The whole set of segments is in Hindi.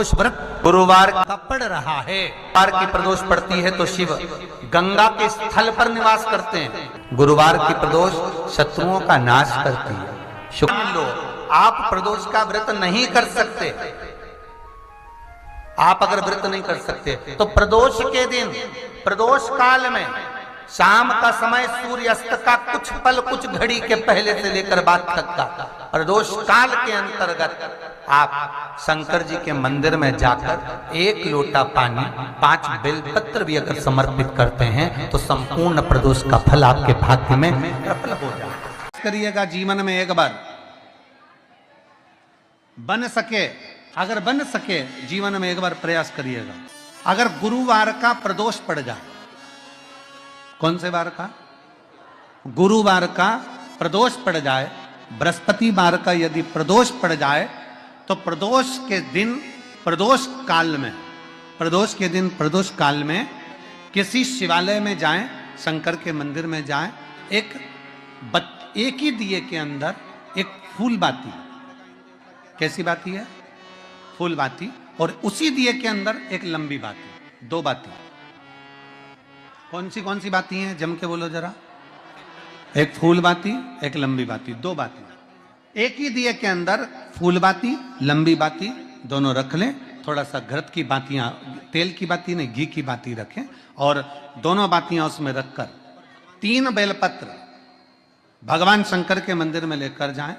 प्रदोष व्रत गुरुवार का पड़ रहा है। गुरुवार की प्रदोष पड़ती है तो शिव गंगा के स्थल पर निवास करते हैं। गुरुवार की प्रदोष शत्रुओं का नाश करती है। शुक्र लो, आप प्रदोष का व्रत नहीं कर सकते। आप अगर व्रत नहीं कर सकते तो प्रदोष के दिन, प्रदोष काल में शाम का समय सूर्यास्त का कुछ पल, कुछ घड़ी के पहले से लेकर बाद तक का प्रदोष काल के अंतर्गत आप शंकर जी के मंदिर में जाकर 1 लोटा पानी, 5 बेलपत्र भी अगर समर्पित करते हैं तो संपूर्ण प्रदोष का फल आपके भाग्य में प्रबल हो जाएगा। करिएगा जीवन में एक बार, बन सके, अगर बन सके जीवन में एक बार प्रयास करिएगा। अगर गुरुवार का प्रदोष पड़ जाए, कौन से वार का? गुरुवार का प्रदोष पड़ जाए, बृहस्पतिवार का यदि प्रदोष पड़ जाए तो प्रदोष के दिन, प्रदोष काल में, प्रदोष के दिन, प्रदोष काल में किसी शिवालय में जाएं, शंकर के मंदिर में जाएं, एक ही दिए के अंदर एक फूल बाती, कैसी बाती है? फूल बाती, और उसी दिए के अंदर एक लंबी बाती, 2 बाती। कौन सी बाती हैं? जम के बोलो जरा। एक फूल बाती, एक लंबी बाती, 2 बाती। एक ही दिए के अंदर फूल बाती, लंबी बाती दोनों रख लें। थोड़ा सा घृत की बातियां, तेल की बाती नहीं, घी की बाती रखें, और दोनों बातियां उसमें रखकर 3 बेलपत्र भगवान शंकर के मंदिर में लेकर जाएं।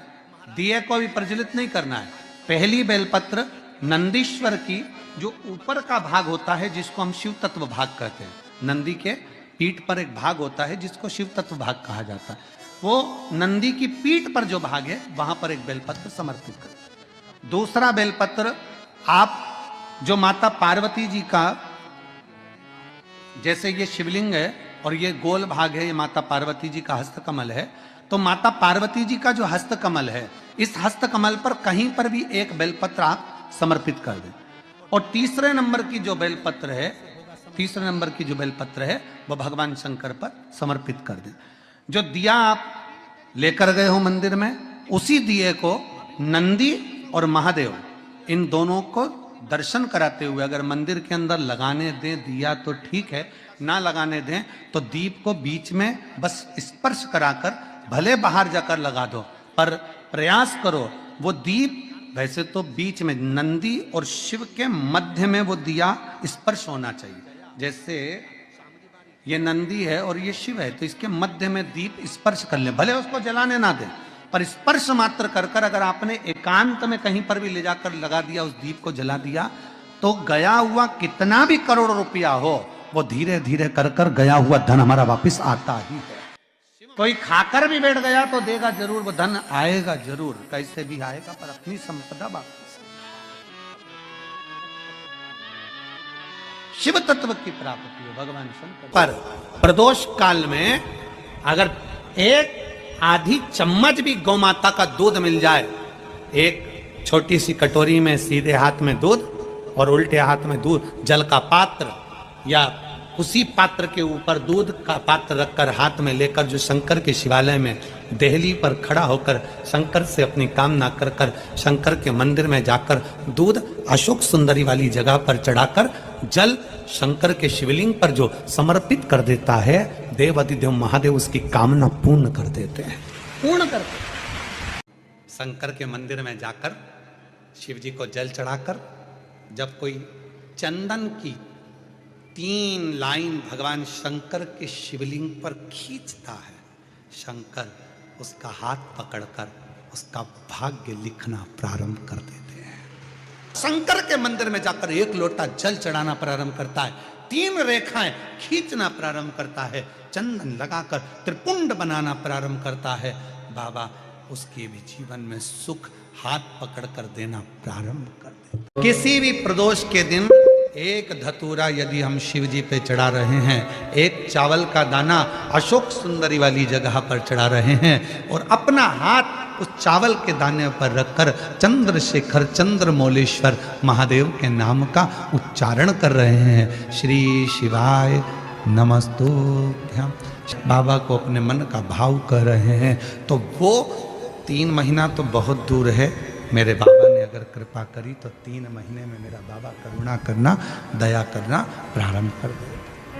दिए को भी प्रज्वलित नहीं करना है। पहली बेलपत्र नंदीश्वर की जो ऊपर का भाग होता है, जिसको हम शिव तत्व भाग कहते हैं, नंदी के पीठ पर एक भाग होता है जिसको शिव तत्व भाग कहा जाता है, वो नंदी की पीठ पर जो भाग है वहां पर एक बेलपत्र समर्पित करें। दूसरा बेलपत्र आप जो माता पार्वती जी का, जैसे ये शिवलिंग है और ये गोल भाग है, ये माता पार्वती जी का हस्तकमल है, तो माता पार्वती जी का जो हस्तकमल है, इस हस्तकमल पर कहीं पर भी एक बेलपत्र आप समर्पित कर दें। और तीसरे नंबर की जो बेलपत्र है वो भगवान शंकर पर समर्पित कर दें। जो दिया आप लेकर गए हो मंदिर में, उसी दिए को नंदी और महादेव, इन दोनों को दर्शन कराते हुए अगर मंदिर के अंदर लगाने दें दिया तो ठीक है, ना लगाने दें तो दीप को बीच में बस स्पर्श कराकर भले बाहर जाकर लगा दो, पर प्रयास करो वो दीप, वैसे तो बीच में नंदी और शिव के मध्य में वो दिया स्पर्श होना चाहिए। जैसे ये नंदी है और ये शिव है, तो इसके मध्य में दीप स्पर्श कर ले, भले उसको जलाने ना दे, पर स्पर्श मात्र कर कर अगर आपने एकांत में कहीं पर भी ले जाकर लगा दिया, उस दीप को जला दिया, तो गया हुआ कितना भी करोड़ रुपया हो, वो धीरे धीरे कर कर गया हुआ धन हमारा वापस आता ही है। कोई खाकर भी बैठ गया तो देगा जरूर, वो धन आएगा जरूर, कैसे भी आएगा, पर अपनी संपदा वापस। शिव तत्व की प्राप्ति हो भगवान शंकर। पर प्रदोष काल में अगर एक आधी चम्मच भी गौ माता का दूध मिल जाए, एक छोटी सी कटोरी में सीधे हाथ में दूध और उल्टे हाथ में दूध, जल का पात्र या उसी पात्र के ऊपर दूध का पात्र रखकर हाथ में लेकर जो शंकर के शिवालय में देहली पर खड़ा होकर शंकर से अपनी कामना कर कर शंकर के मंदिर में जाकर दूध अशोक सुंदरी वाली जगह पर चढ़ाकर जल शंकर के शिवलिंग पर जो समर्पित कर देता है, देव अधिदेव महादेव उसकी कामना पूर्ण कर देते हैं, पूर्ण करते। शंकर के मंदिर में जाकर शिव जी को जल चढ़ाकर जब कोई चंदन की 3 लाइन भगवान शंकर के शिवलिंग पर खींचता है, शंकर उसका हाथ पकड़कर उसका भाग्य लिखना प्रारंभ कर देते हैं। शंकर के मंदिर में जाकर 1 लोटा जल चढ़ाना प्रारंभ करता है, 3 रेखाएं खींचना प्रारंभ करता है, चंदन लगाकर त्रिपुंड बनाना प्रारंभ करता है। बाबा उसके भी जीवन में सुख हाथ पकड़कर देना प्रारंभ कर देते। किसी भी प्रदोष के दिन एक धतूरा यदि हम शिव जी पे चढ़ा रहे हैं, एक चावल का दाना अशोक सुंदरी वाली जगह पर चढ़ा रहे हैं और अपना हाथ उस चावल के दाने पर रखकर चंद्रशेखर चंद्रमौलेश्वर महादेव के नाम का उच्चारण कर रहे हैं, श्री शिवाय नमस्तुभ्यम, बाबा को अपने मन का भाव कर रहे हैं, तो वो 3 महीना तो बहुत दूर है। मेरे बाबा ने अगर अगर कृपा करी तो 3 महीने में मेरा बाबा करुणा करना, दया करना प्रारंभ कर दे।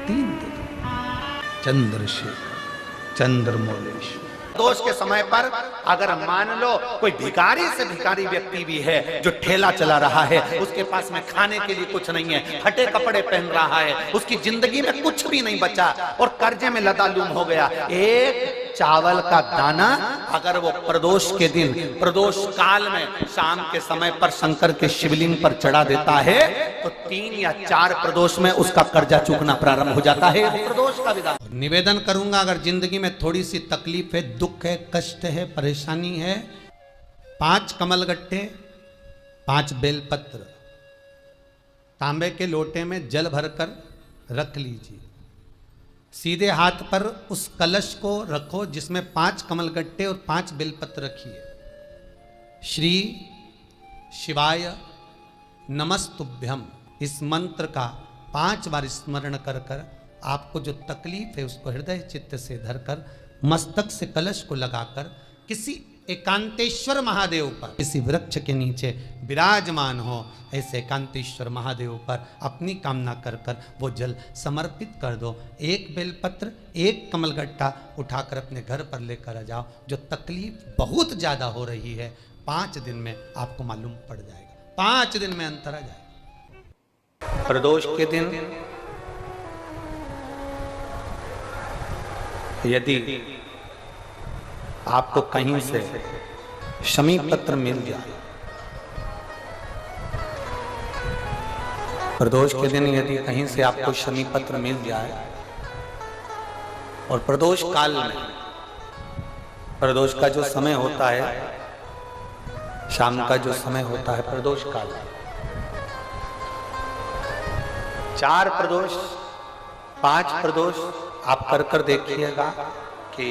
3 दिन चंद्रशेखर चंद्रमौलेश्वर। प्रदोष के समय पर अगर मान लो कोई भिखारी से भिखारी व्यक्ति भी है जो ठेला चला रहा है, उसके पास में खाने के लिए कुछ नहीं है, फटे कपड़े पहन रहा है, उसकी जिंदगी में कुछ भी नहीं बचा और कर्जे में लदालूम हो गया, एक चावल का दाना अगर वो प्रदोष के दिन, प्रदोष काल में शाम के समय पर शंकर के शिवलिंग पर चढ़ा देता है तो 3 या 4 प्रदोष में उसका कर्जा चूकना प्रारंभ हो जाता है। प्रदोष का विधान। निवेदन करूंगा, अगर जिंदगी में थोड़ी सी तकलीफ है, दुख है, कष्ट है, परेशानी है, 5 कमलगट्टे, 5 बेलपत्र तांबे के लोटे में जल भरकर रख लीजिए। सीधे हाथ पर उस कलश को रखो जिसमें 5 कमलगट्टे और 5 बेलपत्र रखिए। श्री शिवाय नमस्तुभ्यम इस मंत्र का 5 बार स्मरण कर कर आपको जो तकलीफ है उसको हृदय चित्त से धरकर मस्तक से कलश को लगाकर किसी एकांतेश्वर महादेव पर, किसी वृक्ष के नीचे विराजमान हो, ऐसे एकांतेश्वर महादेव पर अपनी कामना कर कर वो जल समर्पित कर दो। 1 बेलपत्र, 1 कमलगट्टा उठाकर अपने घर पर लेकर आ जाओ। जो तकलीफ बहुत ज्यादा हो रही है 5 दिन में आपको मालूम पड़ जाएगा, 5 दिन में अंतर आ जाएगा। प्रदोष के दिन यदि आपको कहीं से शमी पत्र मिल जाए, प्रदोष के दिन यदि कहीं से आपको शमी पत्र मिल जाए और प्रदोष काल में, प्रदोष का जो समय होता है, शाम का जो समय होता है प्रदोष काल में, 4 प्रदोष, 5 प्रदोष आप कर कर देखिएगा कि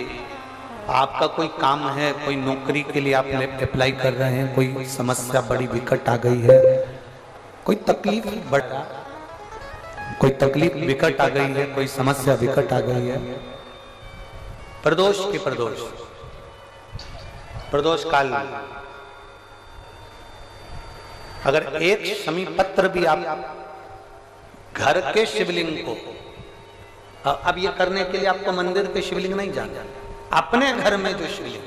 आपका कोई काम है, कोई नौकरी के लिए आप अप्लाई कर रहे हैं, कोई समस्या बड़ी विकट आ गई है, कोई तकलीफ विकट आ गई है, कोई समस्या विकट आ गई है, प्रदोष के प्रदोष काल में अगर 1 शमी पत्र भी आप घर के शिवलिंग को, अब ये करने के लिए आपको मंदिर पे शिवलिंग नहीं जाना, अपने घर में जो शिवलिंग,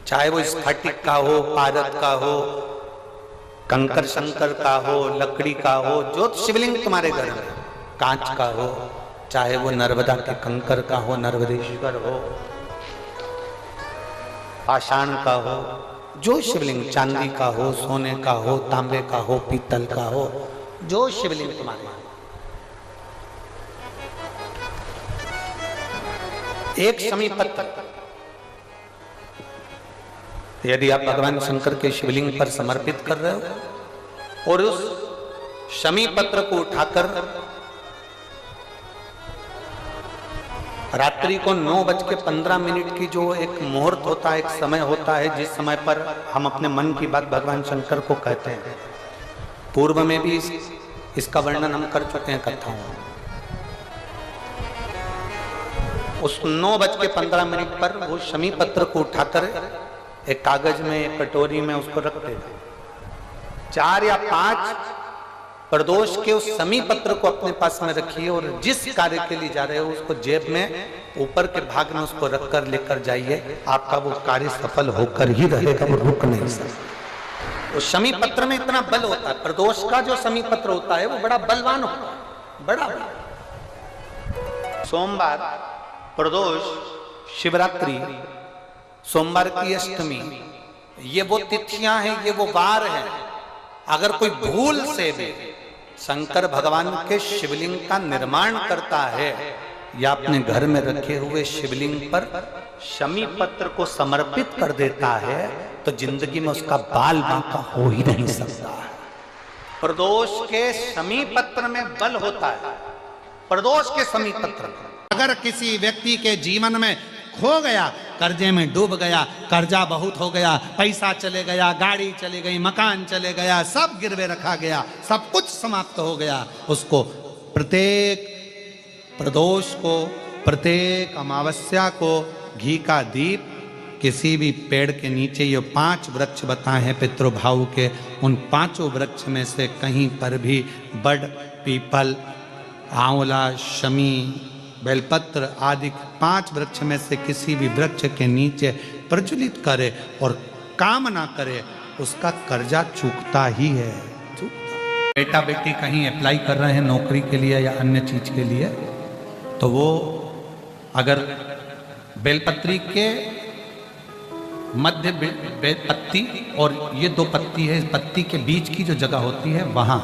चाहे वो स्फटिक का हो, पारद का हो, कंकर शंकर का हो, लकड़ी का हो, जो शिवलिंग तुम्हारे घर में, कांच का हो, चाहे वो नर्मदा के कंकर का हो, नर्मदेश्वर हो, पाषाण का हो, जो शिवलिंग चांदी का हो, सोने का हो, तांबे का हो, पीतल का हो, जो शिवलिंग तुम्हारे, 1 शमी पत्र यदि आप भगवान शंकर के शिवलिंग पर समर्पित कर रहे हो और उस शमी पत्र को उठाकर रात्रि को 9:15 की जो एक मुहूर्त होता है, एक समय होता है जिस समय पर हम अपने मन की बात भगवान शंकर को कहते हैं, पूर्व में भी इसका वर्णन हम कर चुके हैं कथाओं में। उस 9:15 पर वो शमी पत्र को उठाकर एक कागज में, एक कटोरी में उसको रखते थे। 4 या 5 प्रदोष के उस शमी पत्र को अपने पास में रखिए और जिस कार्य के लिए जा रहे हो उसको जेब में ऊपर के भाग में उसको रखकर लेकर जाइए, आपका वो कार्य सफल होकर ही रहेगा, वो रुक नहीं सकता। उस शमी पत्र में इतना बल होता है, प्रदोष का जो शमी पत्र होता है वो बड़ा बलवान होता है, बड़ा बल। सोमवार, प्रदोष, शिवरात्रि, सोमवार की अष्टमी, ये वो तिथियां हैं, ये वो वार हैं। अगर कोई भूल से भी शंकर भगवान के शिवलिंग का निर्माण करता है या अपने घर में रखे हुए शिवलिंग पर शमी पत्र को समर्पित कर देता है तो जिंदगी में उसका बाल बांका हो ही नहीं सकता। प्रदोष के शमी पत्र में बल होता है, प्रदोष के शमी पत्र में। अगर किसी व्यक्ति के जीवन में खो गया, कर्जे में डूब गया, कर्जा बहुत हो गया, पैसा चले गया, गाड़ी चली गई, मकान चले गया, सब गिरवे रखा गया, सब कुछ समाप्त हो गया, उसको प्रत्येक प्रदोष को, प्रत्येक अमावस्या को घी का दीप किसी भी पेड़ के नीचे ये 5 वृक्ष बताए हैं पितृभाव के, उन 5 वृक्ष में से कहीं पर भी बड़, पीपल, आंवला, शमी, बेलपत्र आदि 5 वृक्ष में से किसी भी वृक्ष के नीचे प्रज्वलित करे और काम ना करे, उसका कर्जा चूकता ही है। बेटा बेटी कहीं अप्लाई कर रहे हैं नौकरी के लिए या अन्य चीज के लिए, तो वो अगर बेलपत्री के मध्य पत्ती और ये 2 पत्ती है, इस पत्ती के बीच की जो जगह होती है वहां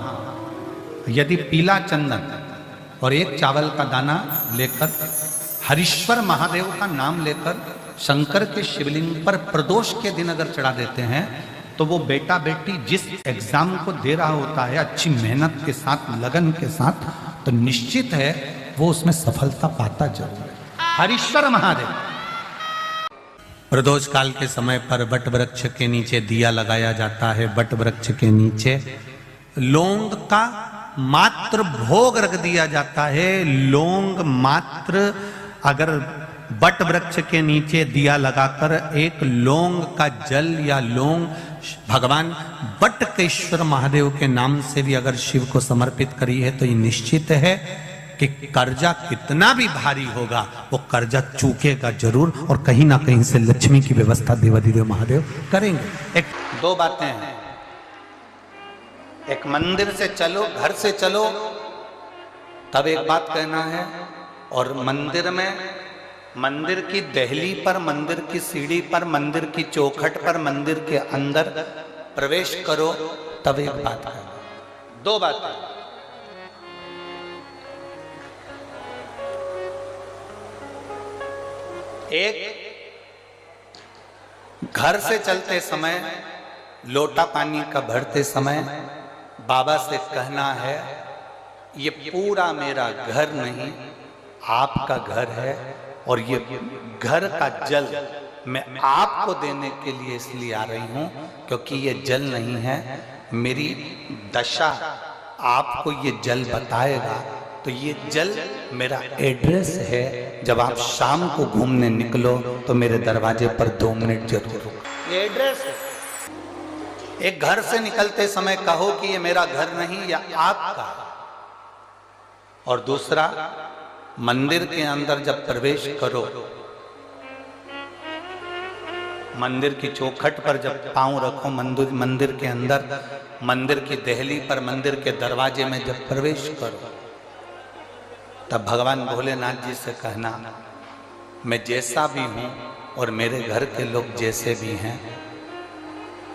यदि पीला चंदन और 1 चावल का दाना लेकर हरीश्वर महादेव का नाम लेकर शंकर के शिवलिंग पर प्रदोष के दिन अगर चढ़ा देते हैं, तो वो बेटा बेटी जिस एग्जाम को दे रहा होता है अच्छी मेहनत के साथ, लगन के साथ, तो निश्चित है वो उसमें सफलता पाता जरूर है। हरीश्वर महादेव। प्रदोष काल के समय पर बट वृक्ष के नीचे दिया लगाया जाता है। बट वृक्ष के नीचे लौंग का मात्र भोग रख दिया जाता है। लौंग मात्र, अगर बट वृक्ष के नीचे दिया लगाकर 1 लौंग का जल या लौंग भगवान बटकेश्वर महादेव के नाम से भी अगर शिव को समर्पित करी है, तो ये निश्चित है कि कर्जा कितना भी भारी होगा वो कर्जा चूकेगा जरूर, और कहीं ना कहीं से लक्ष्मी की व्यवस्था देवाधिदेव महादेव करेंगे। 2 बातें हैं, एक मंदिर से चलो, घर से चलो तब एक बात कहना है, और मंदिर में, मंदिर की दहली पर, मंदिर की सीढ़ी पर, मंदिर की चौखट पर, मंदिर के अंदर प्रवेश करो तब एक बात कहना। 2 बातें। एक, घर से चलते समय लोटा पानी का भरते समय बाबा से कहना है, ये पूरा मेरा घर नहीं आपका घर है, और ये घर का जल मैं आपको देने के लिए इसलिए आ रही हूं क्योंकि ये जल नहीं है, मेरी दशा आपको ये जल बताएगा। तो ये जल मेरा एड्रेस है, जब आप शाम को घूमने निकलो तो मेरे दरवाजे पर 2 मिनट जरूर रुको। ये एड्रेस है। एक घर से निकलते समय कहो कि ये मेरा घर नहीं या आपका, और दूसरा मंदिर के अंदर जब प्रवेश करो, मंदिर की चौखट पर जब पांव रखो, मंदिर के अंदर, मंदिर की दहली पर, मंदिर के दरवाजे में जब प्रवेश करो, तब भगवान भोलेनाथ जी से कहना, मैं जैसा भी हूं और मेरे घर के लोग जैसे भी हैं,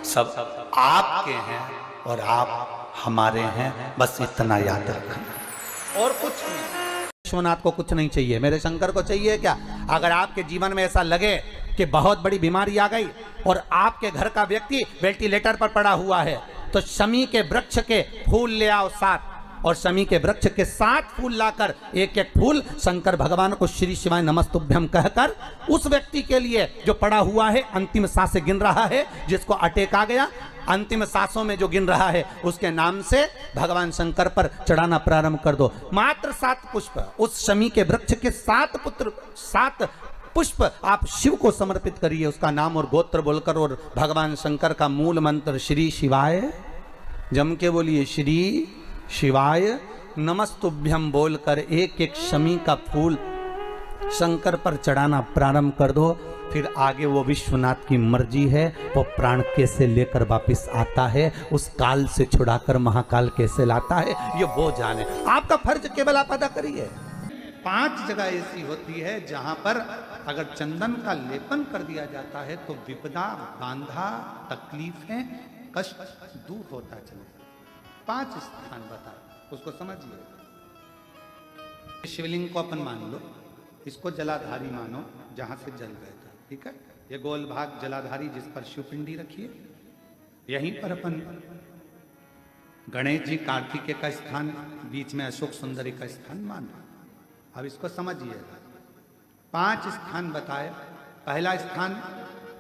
सब आपके हैं और आप हमारे हैं, बस इतना याद रखना और कुछ नहीं। विश्वनाथ को कुछ नहीं चाहिए, मेरे शंकर को चाहिए क्या? अगर आपके जीवन में ऐसा लगे कि बहुत बड़ी बीमारी आ गई और आपके घर का व्यक्ति वेंटिलेटर पर पड़ा हुआ है, तो शमी के वृक्ष के फूल ले आओ 7, और शमी के वृक्ष के 7 फूल लाकर 1-1 फूल शंकर भगवान को श्री शिवाय नमस्तुभ्यम कहकर उस व्यक्ति के लिए जो पड़ा हुआ है, अंतिम सांसें गिन रहा है, जिसको अटैक आ गया, अंतिम सांसों में जो गिन रहा है, उसके नाम से भगवान शंकर पर चढ़ाना प्रारंभ कर दो। मात्र 7 पुष्प, उस शमी के वृक्ष के 7 पुष्प आप शिव को समर्पित करिए, उसका नाम और गोत्र बोलकर, और भगवान शंकर का मूल मंत्र श्री शिवाय, जम के बोलिए श्री शिवाय नमस्तुभ्यम बोलकर 1-1 शमी का फूल शंकर पर चढ़ाना प्रारंभ कर दो। फिर आगे वो विश्वनाथ की मर्जी है, वो प्राण कैसे लेकर वापिस आता है, उस काल से छुड़ाकर महाकाल कैसे लाता है, ये वो जाने। आपका फर्ज केवल आप अदा करिए। 5 जगह ऐसी होती है जहां पर अगर चंदन का लेपन कर दिया जाता है तो विपदा, बांधा, तकलीफें, कष्ट दूर होता चले। 5 स्थान बता, उसको समझिए। शिवलिंग को अपन मान लो, इसको जलाधारी मानो, जहां से जल बहता, ठीक है। ये गोल भाग जलाधारी जिस पर शिवपिंडी रखिए, यहीं पर अपन गणेश जी, कार्तिकेय का स्थान, बीच में अशोक सुंदरी का स्थान मानो। अब इसको समझिएगा। 5 स्थान बताए। पहला स्थान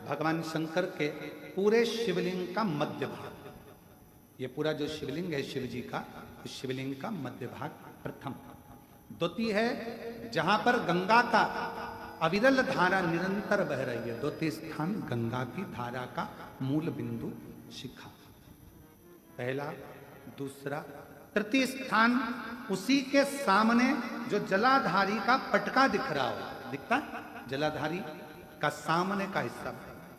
भगवान शंकर के पूरे शिवलिंग का मध्य भाग, ये पूरा जो शिवलिंग है शिव जी का, उस शिवलिंग का मध्य भाग प्रथम। द्वितीय है जहां पर गंगा का अविरल धारा निरंतर बह रही है। द्वितीय स्थान गंगा की धारा का मूल बिंदु शिखा, पहला, दूसरा। तृतीय स्थान उसी के सामने जो जलाधारी का पटका दिख रहा हो, दिखता है जलाधारी का सामने का हिस्सा,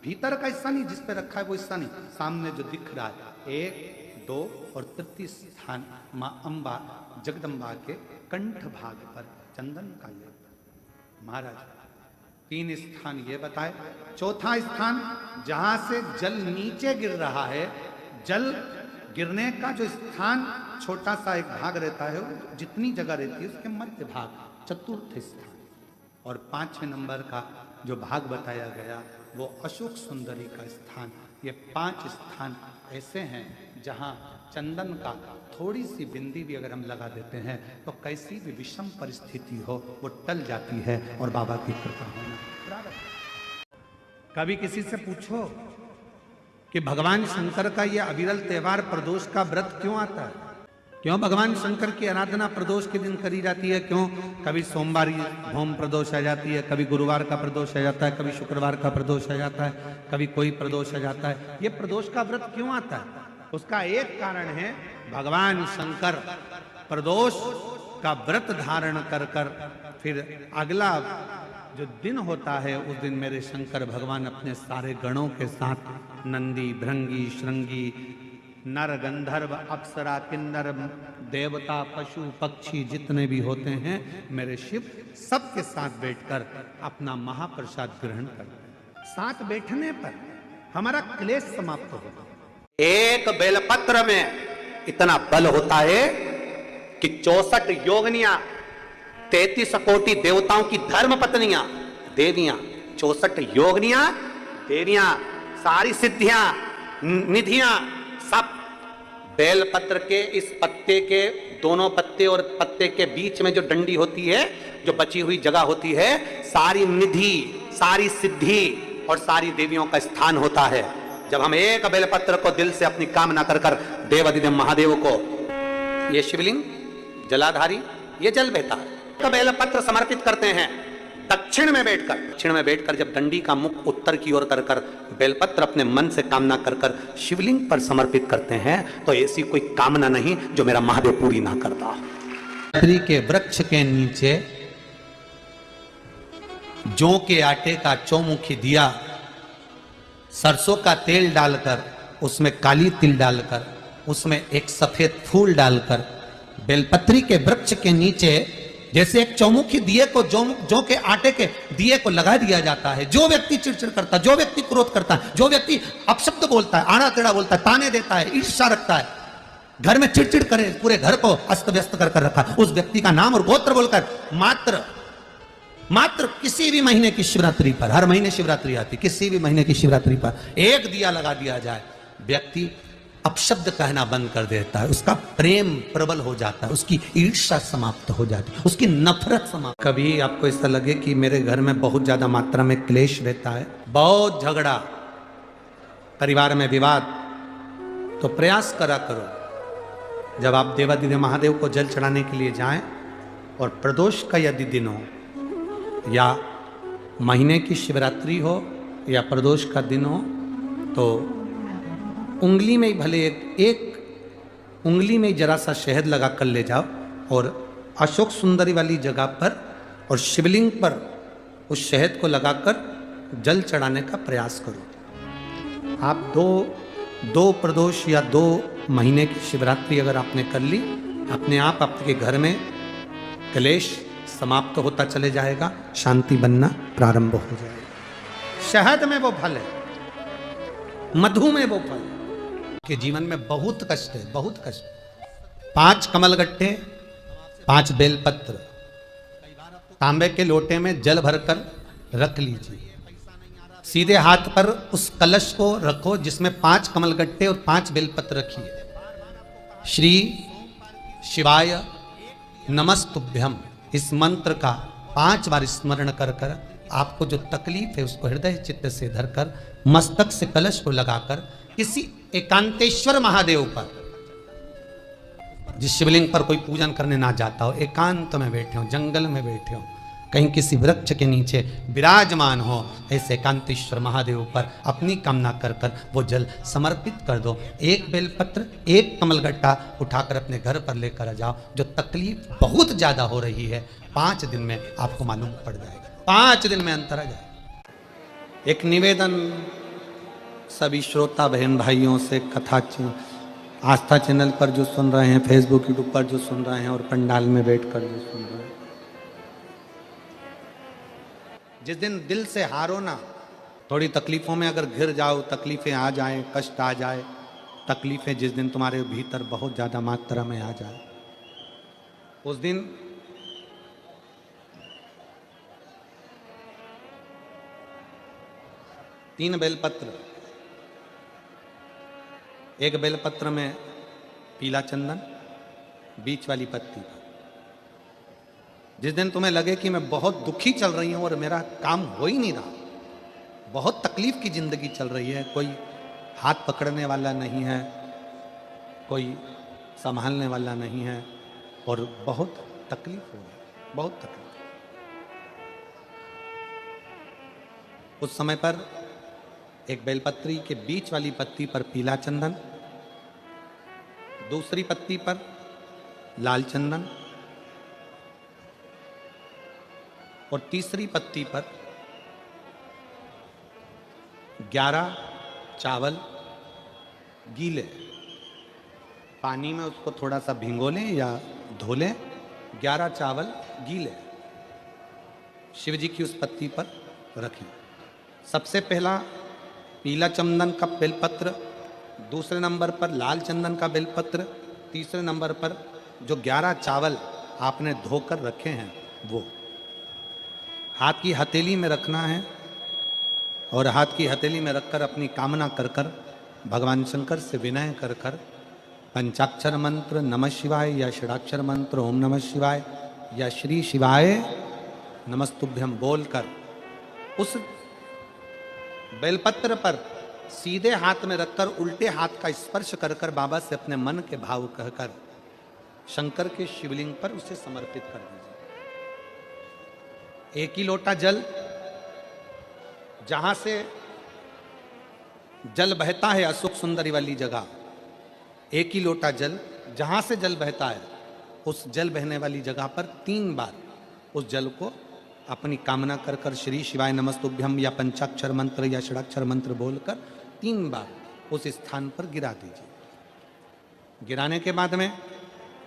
भीतर का हिस्सा नहीं, जिस पे रखा है वो हिस्सा नहीं, सामने जो दिख रहा है। 1, 2 और तृतीय स्थान मां अंबा जगदम्बा के कंठ भाग पर चंदन का लेप। महाराज 3 स्थान ये बताए। चौथा स्थान जहां से जल नीचे गिर रहा है, जल गिरने का जो स्थान छोटा सा एक भाग रहता है, जितनी जगह रहती है उसके मध्य भाग, चतुर्थ स्थान। और 5वें नंबर का जो भाग बताया गया वो अशोक सुंदरी का स्थान। ये 5 स्थान ऐसे हैं जहां चंदन का थोड़ी सी बिंदी भी अगर हम लगा देते हैं तो कैसी भी विषम परिस्थिति हो वो टल जाती है और बाबा की कृपा होना प्रारंभ। कभी किसी से पूछो कि भगवान शंकर का ये अविरल त्योहार प्रदोष का व्रत क्यों आता है, क्यों भगवान शंकर की आराधना प्रदोष के दिन करी जाती है, क्यों कभी सोमवार होम प्रदोष आ जाती है, कभी गुरुवार का प्रदोष आ जाता है, कभी शुक्रवार का प्रदोष आ जाता है, कभी कोई प्रदोष आ जाता है, ये प्रदोष का व्रत क्यों आता है? उसका एक कारण है, भगवान शंकर प्रदोष का व्रत धारण कर कर फिर अगला जो दिन होता है उस दिन मेरे शंकर भगवान अपने सारे गणों के साथ नंदी, भृंगी, श्रृंगी, नर, गंधर्व, अप्सरा, किन्नर, देवता, पशु, पक्षी जितने भी होते हैं मेरे शिव सबके साथ बैठकर अपना महाप्रसाद ग्रहण करते हैं। साथ बैठने पर हमारा क्लेश समाप्त होता है। एक बेलपत्र में इतना बल होता है कि 64 योगिनियां, 33 कोटि देवताओं की धर्म पत्नियां, देवियां, 64 योगिनियां, देवियां, सारी सिद्धियां, निधियां, सब बेलपत्र के इस पत्ते के दोनों पत्ते और पत्ते के बीच में जो डंडी होती है, जो बची हुई जगह होती है, सारी निधि, सारी सिद्धि और सारी देवियों का स्थान होता है। जब हम एक बेलपत्र को दिल से अपनी कामना कर कर देवाधिदेव महादेव को, ये शिवलिंग जलाधारी, ये जल बहता है, बेलपत्र समर्पित करते हैं दक्षिण में बैठकर जब दंडी का मुख उत्तर की ओर कर कर बेलपत्र अपने मन से कामना कर कर शिवलिंग पर समर्पित करते हैं तो ऐसी कोई कामना नहीं जो मेरा महादेव पूरी ना करता। बेलपत्री के वृक्ष के नीचे जौ के आटे का चौमुखी दिया, सरसों का तेल डालकर उसमें काली तिल डालकर उसमें एक सफेद फूल डालकर बेलपत्री के वृक्ष के नीचे जैसे एक चौमुखी दिए को जौ के आटे के दिए को लगा दिया जाता है। जो व्यक्ति चिड़चिड़ करता है, जो व्यक्ति क्रोध करता है, जो व्यक्ति अपशब्द बोलता है, आड़ा टेढ़ा बोलता है, ताने देता है, ईर्ष्या रखता है, घर में चिड़चिड़ करे, पूरे घर को अस्त व्यस्त कर कर रखा, उस व्यक्ति का नाम और गोत्र बोलकर मात्र किसी भी महीने की शिवरात्रि पर, हर महीने शिवरात्रि आती, किसी भी महीने की शिवरात्रि पर एक दिया लगा दिया जाए, व्यक्ति अपशब्द कहना बंद कर देता है, उसका प्रेम प्रबल हो जाता है, उसकी ईर्ष्या समाप्त हो जाती है, उसकी नफरत समाप्त। कभी आपको ऐसा लगे कि मेरे घर में बहुत ज्यादा मात्रा में क्लेश रहता है, बहुत झगड़ा, परिवार में विवाद, तो प्रयास करा करो जब आप देवाधिदेव महादेव को जल चढ़ाने के लिए जाएं और प्रदोष का यदि दिन हो या महीने की शिवरात्रि हो या प्रदोष का दिन हो तो उंगली में भले एक उंगली में जरा सा शहद लगा कर ले जाओ और अशोक सुंदरी वाली जगह पर और शिवलिंग पर उस शहद को लगाकर जल चढ़ाने का प्रयास करो। आप दो प्रदोष या 2 महीने की शिवरात्रि अगर आपने कर ली, अपने आप आपके घर में क्लेश समाप्त होता चले जाएगा, शांति बनना प्रारंभ हो जाएगा। शहद में वो फल है, मधु में वो फल है। के जीवन में बहुत कष्ट है, बहुत कष्ट। 5 कमलगट्टे, 5 बेलपत्र तांबे के लोटे में जल भरकर रख लीजिए, सीधे हाथ पर उस कलश को रखो जिसमें 5 कमलगट्टे और 5 बेलपत्र रखिए। श्री शिवाय नमस्तुभ्यम इस मंत्र का 5 बार स्मरण कर कर आपको जो तकलीफ है उसको हृदय चित्त से धरकर मस्तक से कलश को लगाकर किसी एकांतेश्वर महादेव पर, जिस शिवलिंग पर कोई पूजन करने ना जाता हो, एकांत में बैठे हो, जंगल में बैठे हो, कहीं किसी वृक्ष के नीचे विराजमान हो, ऐसे कांतेश्वर महादेव पर अपनी कामना कर कर वो जल समर्पित कर दो। एक बेलपत्र, एक कमलगट्टा उठाकर अपने घर पर लेकर आ जाओ। जो तकलीफ बहुत ज्यादा हो रही है 5 दिन में आपको मालूम पड़ जाएगा, 5 दिन में अंतर आ जाएगा। एक निवेदन सभी श्रोता बहन भाइयों से, कथा आस्था चैनल पर जो सुन रहे हैं, फेसबुक यूट्यूब पर जो सुन रहे हैं और पंडाल में बैठकर जो सुन रहे हैं, जिस दिन दिल से हारो ना, थोड़ी तकलीफों में अगर घिर जाओ, तकलीफें आ जाए, कष्ट आ जाए, तकलीफें जिस दिन तुम्हारे भीतर बहुत ज्यादा मात्रा में आ जाए, उस दिन तीन बेलपत्र, एक बेलपत्र में पीला चंदन, बीच वाली पत्ती। जिस दिन तुम्हें लगे कि मैं बहुत दुखी चल रही हूं और मेरा काम हो ही नहीं रहा, बहुत तकलीफ की जिंदगी चल रही है, कोई हाथ पकड़ने वाला नहीं है, कोई संभालने वाला नहीं है और बहुत तकलीफ हो रही, बहुत तकलीफ। उस समय पर एक बेलपत्री के बीच वाली पत्ती पर पीला चंदन, दूसरी पत्ती पर लाल चंदन और तीसरी पत्ती पर 11 चावल गीले, पानी में उसको थोड़ा सा भिगो लें या धो लें, 11 चावल गीले शिव जी की उस पत्ती पर रखें। सबसे पहला पीला चंदन का बेलपत्र, दूसरे नंबर पर लाल चंदन का बेलपत्र, तीसरे नंबर पर जो 11 चावल आपने धोकर रखे हैं वो हाथ की हथेली में रखना है और हाथ की हथेली में रखकर अपनी कामना कर कर भगवान शंकर से विनय कर कर पंचाक्षर मंत्र नमः शिवाय या षडाक्षर मंत्र ओम नमः शिवाय या श्री शिवाय नमस्तुभ्यम बोलकर उस बेलपत्र पर सीधे हाथ में रखकर उल्टे हाथ का स्पर्श कर कर बाबा से अपने मन के भाव कहकर शंकर के शिवलिंग पर उसे समर्पित कर दीजिए। एक ही लोटा जल, जहां से जल बहता है अशोक सुंदरी वाली जगह, एक ही लोटा जल जहां से जल बहता है उस जल बहने वाली जगह पर 3 बार उस जल को अपनी कामना कर कर श्री शिवाय नमस्तुभ्यम या पंचाक्षर मंत्र या षडाक्षर मंत्र बोलकर 3 बार उस स्थान पर गिरा दीजिए। गिराने के बाद में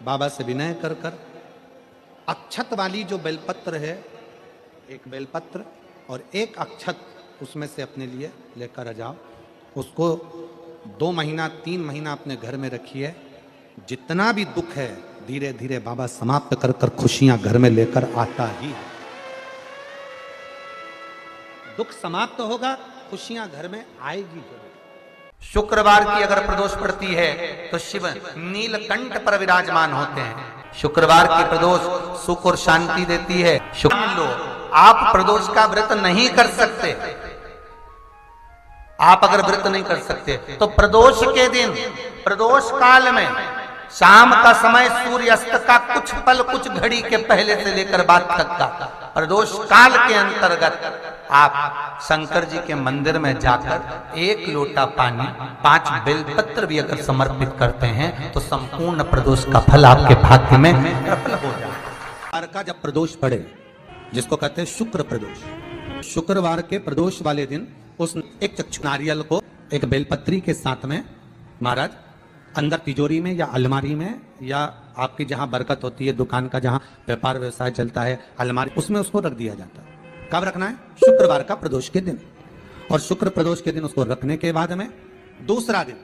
बाबा से विनय कर कर अक्षत वाली जो बेलपत्र है, एक बेलपत्र और एक अक्षत उसमें से अपने लिए लेकर आ जाओ। उसको 2 महीना 3 महीना अपने घर में रखिए। जितना भी दुख है धीरे धीरे बाबा समाप्त कर कर खुशियां घर में लेकर आता ही है। दुख समाप्त होगा, खुशियां घर में आएगी जरूर। शुक्रवार की अगर प्रदोष पड़ती है तो शिव नीलकंठ पर विराजमान होते हैं। शुक्रवार की प्रदोष सुख और शांति देती है। मान लो आप प्रदोष का व्रत नहीं कर सकते, आप अगर व्रत नहीं कर सकते तो प्रदोष के दिन, प्रदोष काल में शाम का समय सूर्यास्त का कुछ पल कुछ घड़ी के पहले से लेकर बाद तक का प्रदोष काल के अंतर्गत आप शंकर जी के मंदिर में जाकर 1 लोटा पानी 5 बेलपत्र भी अगर समर्पित करते हैं तो संपूर्ण प्रदोष का फल आपके भाग्य में प्रबल हो जाए। का जब प्रदोष पड़े, जिसको कहते हैं शुक्र प्रदोष, शुक्रवार के प्रदोष वाले दिन उस एक चक्षु नारियल को एक बेलपत्री के साथ में महाराज अंदर तिजोरी में या अलमारी में या आपकी जहां बरकत होती है, दुकान का जहां व्यापार व्यवसाय चलता है, अलमारी उसमें उसको रख दिया जाता है। कब रखना है? शुक्रवार का प्रदोष के दिन। और शुक्र प्रदोष के दिन उसको रखने के बाद में दूसरा दिन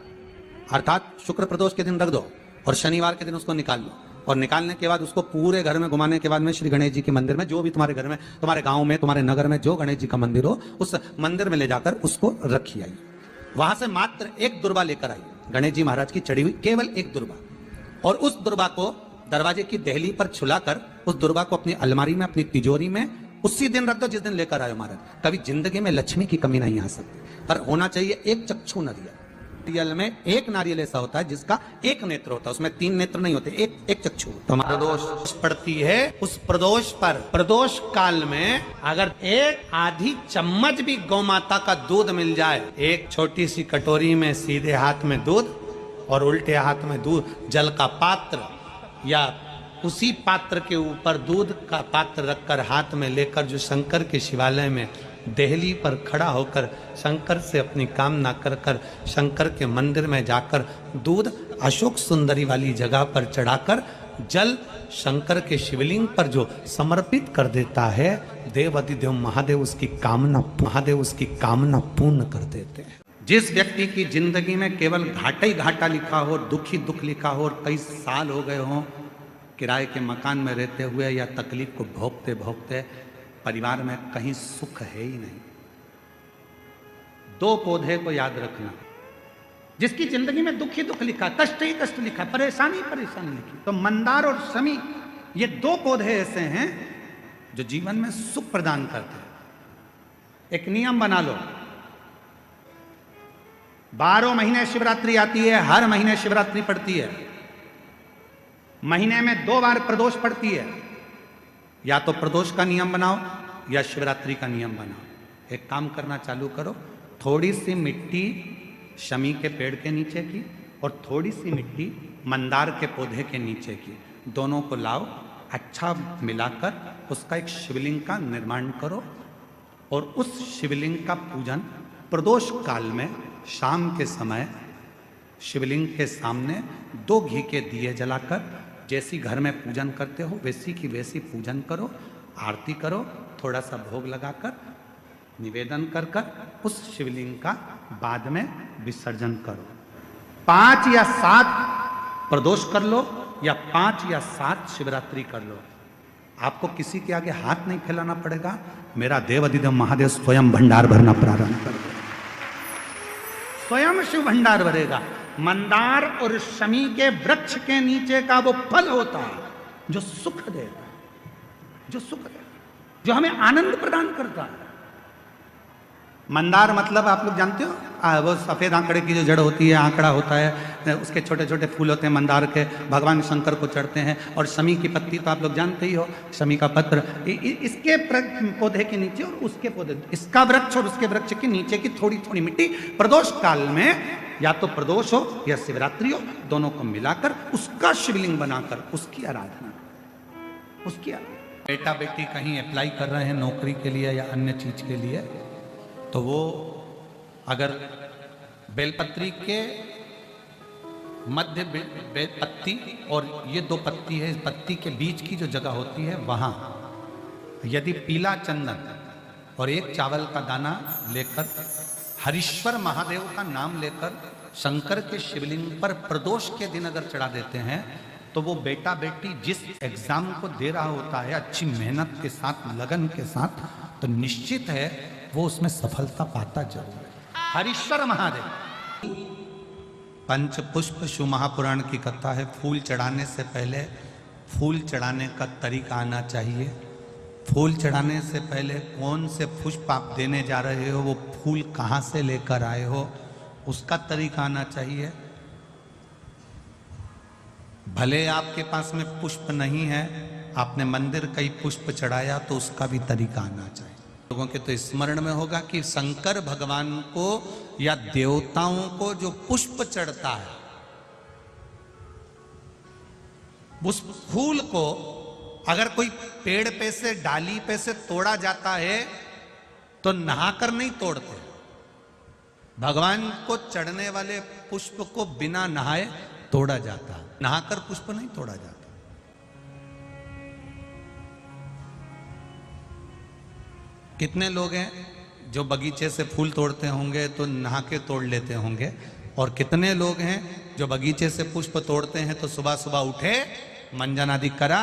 अर्थात शुक्र प्रदोष के दिन रख दो और शनिवार के दिन उसको निकाल लो। और निकालने के बाद उसको पूरे घर में घुमाने के बाद में श्री गणेश जी के मंदिर में, जो भी तुम्हारे घर में, तुम्हारे गांव में, तुम्हारे नगर में जो गणेश जी का मंदिर हो, उस मंदिर में ले जाकर उसको रखी आइए। वहां से मात्र 1 दुर्बा लेकर आइए, गणेश जी महाराज की चढ़ी हुई केवल 1 दुर्बा। और उस दुर्बा को दरवाजे की देहली पर छुलाकर उस दुर्बा को अपनी अलमारी में, अपनी तिजोरी में उसी दिन रख दो जिस दिन लेकर आए महाराज। कभी जिंदगी में लक्ष्मी की कमी नहीं आ सकती, पर होना चाहिए 1 चक्षु नरियल। नारियल में एक नारियल ऐसा होता है जिसका एक नेत्र होता है, उसमें 3 नेत्र नहीं होते, एक चक्षु। तो प्रदोष पड़ती है, उस प्रदोष पर प्रदोष काल में अगर एक आधी चम्मच भी गौ माता का दूध मिल जाए, एक छोटी सी कटोरी में सीधे हाथ में दूध और उल्टे हाथ में दूध, जल का पात्र या उसी पात्र के ऊपर दूध का पात्र रखकर हाथ में लेकर जो शंकर के शिवालय में देहली पर खड़ा होकर शंकर से अपनी कामना कर कर शंकर के मंदिर में जाकर दूध अशोक सुंदरी वाली जगह पर चढ़ाकर जल शंकर के शिवलिंग पर जो समर्पित कर देता है, देव अधिदेव महादेव उसकी कामना पूर्ण कर देते हैं। जिस व्यक्ति की जिंदगी में केवल घाटा ही घाटा लिखा हो, दुख ही दुख लिखा हो और कई साल हो गए हों किराए के मकान में रहते हुए या तकलीफ को भोगते भोगते परिवार में कहीं सुख है ही नहीं, 2 पौधे को याद रखना। जिसकी जिंदगी में दुख ही दुख लिखा, कष्ट ही कष्ट लिखा, परेशानी ही परेशानी लिखी, तो मंदार और शमी ये 2 पौधे ऐसे हैं जो जीवन में सुख प्रदान करते हैं। एक नियम बना लो, 12 महीने शिवरात्रि आती है, हर महीने शिवरात्रि पड़ती है, महीने में 2 बार प्रदोष पड़ती है। या तो प्रदोष का नियम बनाओ या शिवरात्रि का नियम बनाओ। एक काम करना चालू करो, थोड़ी सी मिट्टी शमी के पेड़ के नीचे की और थोड़ी सी मिट्टी मंदार के पौधे के नीचे की, दोनों को लाओ, अच्छा मिलाकर उसका एक शिवलिंग का निर्माण करो और उस शिवलिंग का पूजन प्रदोष काल में शाम के समय शिवलिंग के सामने 2 घी के दिए जलाकर जैसी घर में पूजन करते हो वैसी की वैसी पूजन करो, आरती करो, थोड़ा सा भोग लगाकर निवेदन कर कर उस शिवलिंग का बाद में विसर्जन करो। 5 या 7 प्रदोष कर लो या 5 या 7 शिवरात्रि कर लो, आपको किसी के आगे हाथ नहीं फैलाना पड़ेगा। मेरा देव अधिदेव महादेव स्वयं भंडार भरना प्रारंभ कर दे, स्वयं शिव भंडार भरेगा। मंदार और शमी के वृक्ष के नीचे का वो फल होता है जो सुख देता है, जो हमें आनंद प्रदान करता है। मंदार मतलब आप लोग जानते हो, वो सफेद आंकड़े की जो जड़ होती है, आंकड़ा होता है, उसके छोटे छोटे फूल होते हैं मंदार के, भगवान शंकर को चढ़ते हैं। और शमी की पत्ती तो आप लोग जानते ही हो, शमी का पत्र, इसके पौधे के नीचे और उसके पौधे, इसका वृक्ष और उसके वृक्ष के नीचे की थोड़ी थोड़ी मिट्टी प्रदोष काल में या तो प्रदोष हो या शिवरात्रि हो, दोनों को मिलाकर उसका शिवलिंग बनाकर उसकी आराधना, बेटा बेटी कहीं अप्लाई कर रहे हैं नौकरी के लिए या अन्य चीज के लिए, तो वो अगर बेलपत्री के मध्य पत्ती और ये 2 पत्ती है, इस पत्ती के बीच की जो जगह होती है वहां यदि पीला चंदन और 1 चावल का दाना लेकर हरीश्वर महादेव का नाम लेकर शंकर के शिवलिंग पर प्रदोष के दिन अगर चढ़ा देते हैं तो वो बेटा बेटी जिस एग्जाम को दे रहा होता है अच्छी मेहनत के साथ, लगन के साथ, तो निश्चित है वो उसमें सफलता पाता जरूर है। हरीश्वर महादेव। पंच पुष्प शिव महापुराण की कथा है। फूल चढ़ाने से पहले फूल चढ़ाने का तरीका आना चाहिए। फूल चढ़ाने से पहले कौन से पुष्प आप देने जा रहे हो, वो फूल कहाँ से लेकर आए हो, उसका तरीका आना चाहिए। भले आपके पास में पुष्प नहीं है, आपने मंदिर कई पुष्प चढ़ाया, तो उसका भी तरीका आना चाहिए। लोगों के तो स्मरण में होगा कि शंकर भगवान को या देवताओं को जो पुष्प चढ़ता है, उस फूल को अगर कोई पेड़ पे से, डाली पे से तोड़ा जाता है तो नहाकर नहीं तोड़ते। भगवान को चढ़ने वाले पुष्प को बिना नहाए तोड़ा जाता है, नहाकर पुष्प नहीं तोड़ा जाता। कितने लोग हैं जो बगीचे से फूल तोड़ते होंगे तो नहा के तोड़ लेते होंगे, और कितने लोग हैं जो बगीचे से पुष्प तोड़ते हैं तो सुबह सुबह उठे, मंजन आदि करा,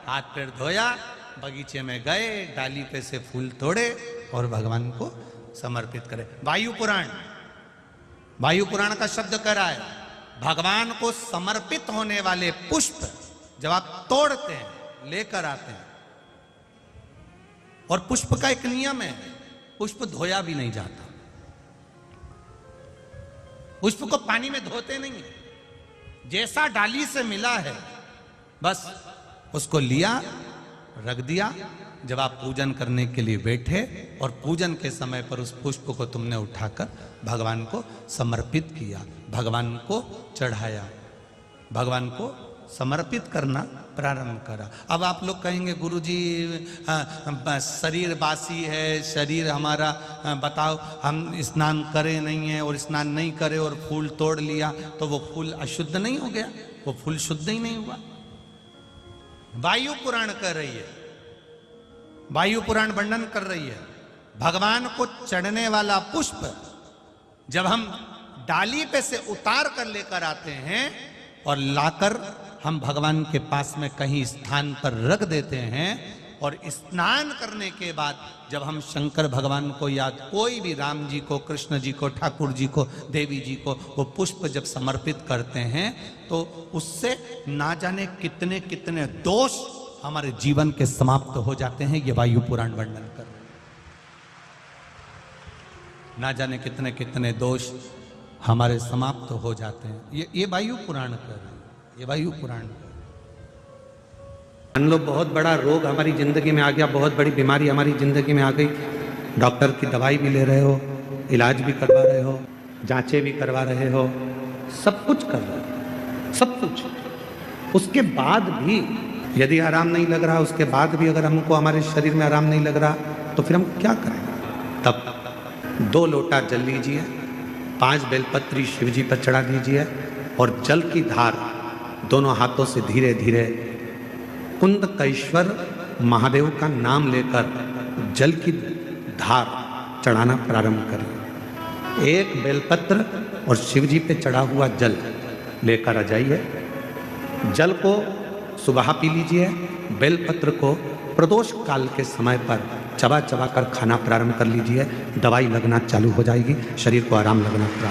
हाथ पैर धोया, बगीचे में गए, डाली पे से फूल तोड़े और भगवान को समर्पित करे। वायु पुराण का शब्द कह रहा है, भगवान को समर्पित होने वाले पुष्प जब आप तोड़ते हैं, लेकर आते हैं, और पुष्प का एक नियम है, पुष्प धोया भी नहीं जाता। पुष्प को पानी में धोते नहीं है, जैसा डाली से मिला है बस उसको लिया, रख दिया। जब आप पूजन करने के लिए बैठे और पूजन के समय पर उस पुष्प को तुमने उठाकर भगवान को समर्पित किया, भगवान को चढ़ाया, भगवान को समर्पित करना प्रारंभ करा। अब आप लोग कहेंगे गुरुजी शरीर बासी है, शरीर हमारा बताओ, हम स्नान करें नहीं है और स्नान नहीं करे और फूल तोड़ लिया तो वो फूल अशुद्ध नहीं हो गया? वो फूल शुद्ध ही नहीं हुआ। वायु पुराण कह रही है, वायु पुराण वर्णन कर रही है, भगवान को चढ़ने वाला पुष्प जब हम डाली पे से उतार कर लेकर आते हैं और लाकर हम भगवान के पास में कहीं स्थान पर रख देते हैं, और स्नान करने के बाद जब हम शंकर भगवान को याद, कोई भी राम जी को, कृष्ण जी को, ठाकुर जी को, देवी जी को वो पुष्प जब समर्पित करते हैं तो उससे ना जाने कितने कितने दोष हमारे जीवन के समाप्त हो जाते हैं। ये वायु पुराण वर्णन कर रहे हैं। ना जाने कितने कितने दोष हमारे समाप्त हो जाते हैं। ये वायु पुराण कर रहे हैं, ये वायु पुराण। मान लो बहुत बड़ा रोग हमारी जिंदगी में आ गया, बहुत बड़ी बीमारी हमारी जिंदगी में आ गई, डॉक्टर की दवाई भी ले रहे हो, इलाज भी करवा रहे हो, जांचें भी करवा रहे हो, सब कुछ कर रहे हो, सब कुछ। उसके बाद भी यदि आराम नहीं लग रहा, उसके बाद भी अगर हमको हमारे शरीर में आराम नहीं लग रहा तो फिर हम क्या करें? तब 2 लोटा जल लीजिए, 5 बेलपत्री शिव जी पर चढ़ा दीजिए और जल की धार दोनों हाथों से धीरे धीरे कुंदकेश्वर महादेव का नाम लेकर जल की धार चढ़ाना प्रारंभ करें। 1 बेलपत्र और शिव जी पे चढ़ा हुआ जल लेकर आ जाइए। जल को सुबह पी लीजिए, बेलपत्र को प्रदोष काल के समय पर चबा चबा कर खाना प्रारंभ कर लीजिए। दवाई लगना चालू हो जाएगी, शरीर को आराम लगना प्रारंभ।